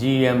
GM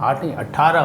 18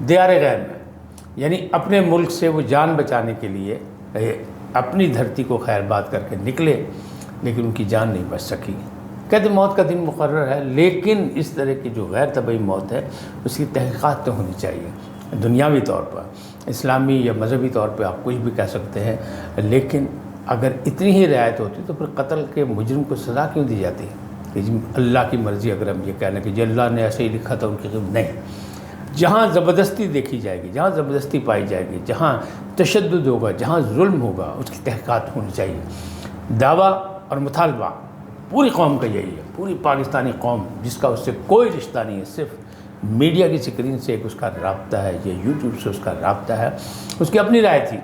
دیار غیر میں، یعنی اپنے ملک سے وہ جان بچانے کے لیے اپنی دھرتی کو خیر بات کر کے نکلے، لیکن ان کی جان نہیں بچ سکی۔ قید موت کا دن مقرر ہے، لیکن اس طرح کی جو غیر طبعی موت ہے اس کی تحقیقات تو ہونی چاہیے دنیاوی طور پر، اسلامی یا مذہبی طور پہ آپ کچھ بھی کہہ سکتے ہیں، لیکن اگر اتنی ہی رعایت ہوتی تو پھر قتل کے مجرم کو سزا کیوں دی جاتی کہ جی اللہ کی مرضی، اگر ہم یہ کہنا کہ جی اللہ نے ایسے ہی لکھا تھا ان کی نہیں۔ جہاں زبردستی دیکھی جائے گی، جہاں زبردستی پائی جائے گی، جہاں تشدد ہوگا، جہاں ظلم ہوگا، اس کی تحقیقات ہونی چاہیے۔ دعویٰ اور مطالبہ پوری قوم کا یہی ہے، پوری پاکستانی قوم جس کا اس سے کوئی رشتہ نہیں ہے، صرف میڈیا کی سکرین سے ایک اس کا رابطہ ہے، یہ یوٹیوب سے اس کا رابطہ ہے، اس کی اپنی رائے تھی۔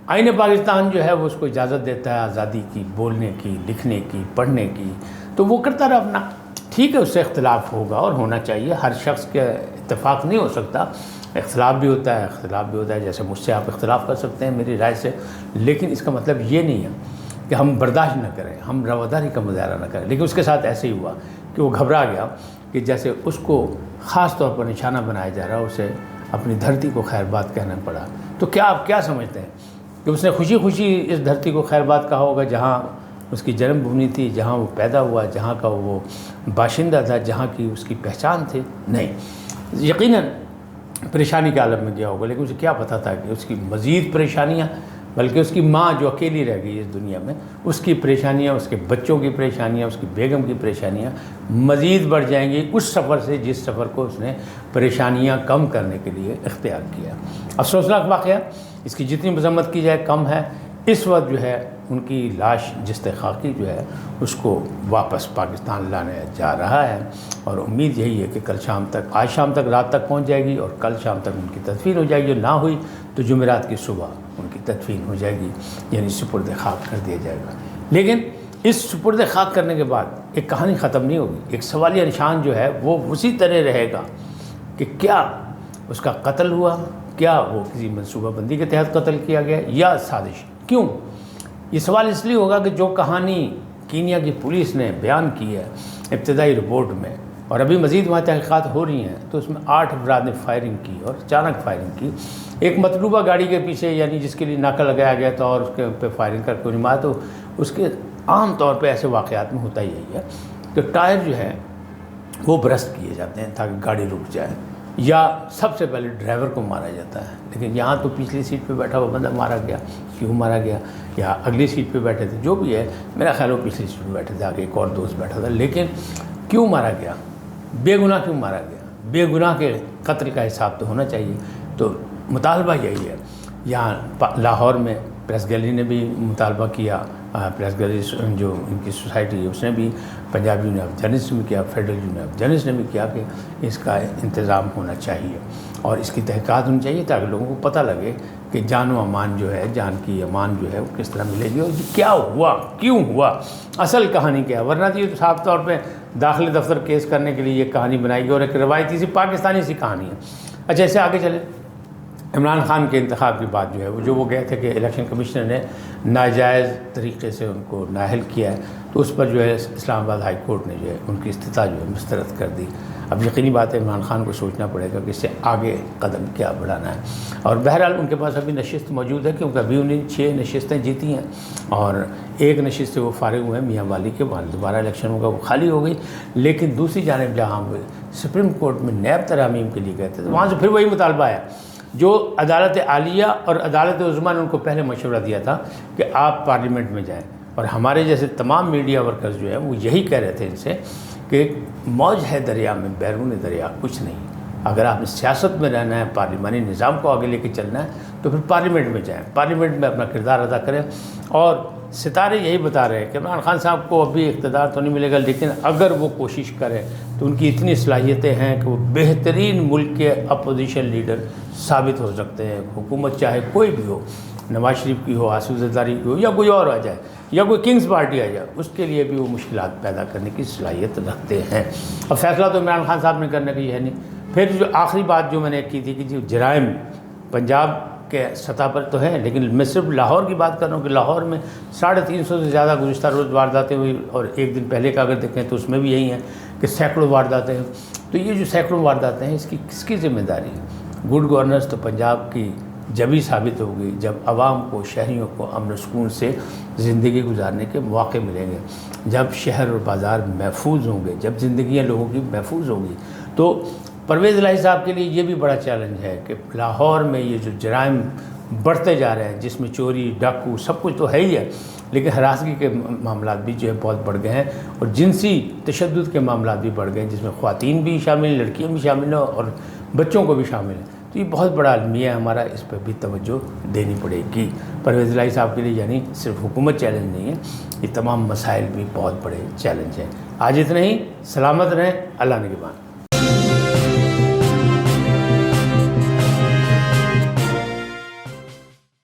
آئین پاکستان جو ہے وہ اس کو اجازت دیتا ہے آزادی کی، بولنے کی، لکھنے کی، پڑھنے کی، تو وہ کرتا رہا اپنا۔ ٹھیک ہے، اس سے اختلاف ہوگا اور ہونا چاہیے، ہر شخص کے اتفاق نہیں ہو سکتا، اختلاف بھی ہوتا ہے، اختلاف بھی ہوتا ہے، جیسے مجھ سے آپ اختلاف کر سکتے ہیں میری رائے سے، لیکن اس کا مطلب یہ نہیں ہے کہ ہم برداشت نہ کریں، ہم رواداری کا مظاہرہ نہ کریں۔ لیکن اس کے ساتھ ایسے ہی ہوا کہ وہ گھبرا گیا کہ جیسے اس کو خاص طور پر نشانہ بنایا جا رہا، اسے اپنی دھرتی کو خیر بات کہنا پڑا۔ تو کیا آپ کیا سمجھتے ہیں کہ اس نے خوشی خوشی اس دھرتی کو خیر بات کہا ہوگا جہاں اس کی جنم بھومی تھی، جہاں وہ پیدا ہوا، جہاں کا وہ باشندہ تھا، جہاں کی اس کی پہچان تھی؟ نہیں، یقیناً پریشانی کے عالم میں گیا ہوگا، لیکن اسے کیا پتہ تھا کہ اس کی مزید پریشانیاں، بلکہ اس کی ماں جو اکیلی رہ گئی اس دنیا میں، اس کی پریشانیاں، اس کے بچوں کی پریشانیاں، اس کی بیگم کی پریشانیاں مزید بڑھ جائیں گی اس سفر سے جس سفر کو اس نے پریشانیاں کم کرنے کے لیے اختیار کیا۔ افسوسناک واقعہ، اس کی جتنی مذمت کی جائے کم ہے۔ اس وقت جو ہے ان کی لاش جست خاکی جو ہے اس کو واپس پاکستان لانے جا رہا ہے، اور امید یہی ہے کہ کل شام تک، آج شام تک، رات تک پہنچ جائے گی، اور کل شام تک ان کی تدفین ہو جائے گی، نہ ہوئی تو جمعرات کی صبح ان کی تدفین ہو جائے گی، یعنی سپرد خاک کر دیا جائے گا۔ لیکن اس سپرد خاک کرنے کے بعد ایک کہانی ختم نہیں ہوگی، ایک سوالیہ نشان جو ہے وہ اسی طرح رہے گا کہ کیا اس کا قتل ہوا، کیا وہ کسی منصوبہ بندی کے تحت قتل کیا گیا یا سازش؟ کیوں؟ یہ سوال اس لیے ہوگا کہ جو کہانی کینیا کی پولیس نے بیان کی ہے ابتدائی رپورٹ میں، اور ابھی مزید وہاں تحقیقات ہو رہی ہیں، تو اس میں 8 افراد نے فائرنگ کی اور اچانک فائرنگ کی ایک مطلوبہ گاڑی کے پیچھے، یعنی جس کے لیے ناکہ لگایا گیا تھا، اور اس کے پہ فائرنگ کر کے مارا۔ تو اس کے عام طور پہ ایسے واقعات میں ہوتا یہی ہے کہ ٹائر جو ہے وہ برسٹ کیے جاتے ہیں تاکہ گاڑی رک جائے، یا سب سے پہلے ڈرائیور کو مارا جاتا ہے۔ لیکن یہاں تو پچھلی سیٹ پہ بیٹھا ہوا بندہ مارا گیا، کیوں مارا گیا؟ یا اگلی سیٹ پہ بیٹھے تھے، جو بھی ہے، میرا خیال وہ پچھلی سیٹ پہ بیٹھے تھے، آگے ایک اور دوست بیٹھا تھا، لیکن کیوں مارا گیا؟ بے گناہ کیوں مارا گیا؟ بے گناہ کے قتل کا حساب تو ہونا چاہیے۔ تو مطالبہ یہی ہے۔ یہاں لاہور میں پریس گیلری نے بھی مطالبہ کیا، پریس گیلری جو ان کی سوسائٹی ہے اس نے بھی، پنجاب یونین آف جرنلسٹ نے بھی کیا، فیڈرل یونین آف جرنلسٹ نے بھی کیا کہ اس کا انتظام ہونا چاہیے اور اس کی تحقیقات ہونی چاہیے تاکہ لوگوں کو پتہ لگے کہ جان و امان جو ہے، جان کی امان جو ہے وہ کس طرح ملے گی، اور کیا ہوا، کیوں ہوا، اصل کہانی کیا ہے۔ ورنہ تو یہ تو صاف طور پہ داخلی دفتر کیس کرنے کے لیے یہ کہانی بنائی گئی اور ایک روایتی سی پاکستانی سی کہانی ہے۔ اچھا، اسے آگے چلے۔ عمران خان کے انتخاب کی بات جو ہے وہ گئے تھے کہ الیکشن کمیشنر نے ناجائز طریقے سے ان کو نااہل کیا ہے، تو اس پر جو ہے اسلام آباد ہائی کورٹ نے جو ہے ان کی استدعا جو ہے مسترد کر دی۔ اب یقینی بات ہے عمران خان کو سوچنا پڑے گا کہ اس سے آگے قدم کیا بڑھانا ہے، اور بہرحال ان کے پاس ابھی نشست موجود ہے کیونکہ ابھی انہیں 6 نشستیں جیتی ہیں، اور ایک نشست سے وہ فارغ ہوئے ہیں میاں والی کے، وہاں دوبارہ الیکشن ہوگا، وہ خالی ہو گئی۔ لیکن دوسری جانب جہاں وہ سپریم کورٹ میں نیب ترامیم کے لیے گئے تھے، وہاں سے پھر وہی مطالبہ ہے جو عدالت عالیہ اور عدالت عظمیٰ نے ان کو پہلے مشورہ دیا تھا کہ آپ پارلیمنٹ میں جائیں، اور ہمارے جیسے تمام میڈیا ورکرز جو ہیں وہ یہی کہہ رہے تھے ان سے کہ موج ہے دریا میں، بیرون دریا کچھ نہیں۔ اگر آپ سیاست میں رہنا ہے، پارلیمانی نظام کو آگے لے کے چلنا ہے، تو پھر پارلیمنٹ میں جائیں، پارلیمنٹ میں اپنا کردار ادا کریں۔ اور ستارے یہی بتا رہے ہیں کہ عمران خان صاحب کو ابھی اقتدار تو نہیں ملے گا، لیکن اگر وہ کوشش کریں تو ان کی اتنی صلاحیتیں ہیں کہ وہ بہترین ملک کے اپوزیشن لیڈر ثابت ہو سکتے ہیں۔ حکومت چاہے کوئی بھی ہو، نواز شریف کی ہو، آصف زرداری کی ہو، یا کوئی اور آ جائے، یا کوئی کنگز پارٹی آ جائے، اس کے لیے بھی وہ مشکلات پیدا کرنے کی صلاحیت رکھتے ہیں۔ اب فیصلہ تو عمران خان صاحب نے کرنے کی ہے نہیں۔ پھر جو آخری بات جو میں نے کی تھی کہ جو جرائم پنجاب کے سطح پر تو ہیں، لیکن میں صرف لاہور کی بات کر رہا ہوں کہ لاہور میں 350 سے زیادہ گزشتہ روز وارداتیں ہوئی، اور ایک دن پہلے کا اگر دیکھیں تو اس میں بھی یہی ہیں کہ سینکڑوں وارداتیں ہیں. تو یہ جو سینکڑوں وارداتیں ہیں اس کی کس کی ذمہ داری ہے؟ گڈ گورننس تو پنجاب کی جبھی ثابت ہوگی جب عوام کو، شہریوں کو امن و سکون سے زندگی گزارنے کے مواقع ملیں گے، جب شہر اور بازار محفوظ ہوں گے، جب زندگیاں لوگوں کی محفوظ ہوں گی. تو پرویز الہی صاحب کے لیے یہ بھی بڑا چیلنج ہے کہ لاہور میں یہ جو جرائم بڑھتے جا رہے ہیں، جس میں چوری، ڈاکو سب کچھ تو ہے ہی ہے، لیکن ہراسگی کے معاملات بھی جو ہے بہت بڑھ گئے ہیں، اور جنسی تشدد کے معاملات بھی بڑھ گئے ہیں، جس میں خواتین بھی شامل ہیں، لڑکیاں بھی شامل ہیں اور بچوں کو بھی شامل ہیں. تو یہ بہت بڑا المیہ ہے ہمارا، اس پہ بھی توجہ دینی پڑے گی. پرویز الہی صاحب کے لیے یعنی صرف حکومت چیلنج نہیں ہے، یہ تمام مسائل بھی بہت بڑے چیلنج ہیں. آج اتنا ہی. سلامت رہیں. اللہ نگہبان.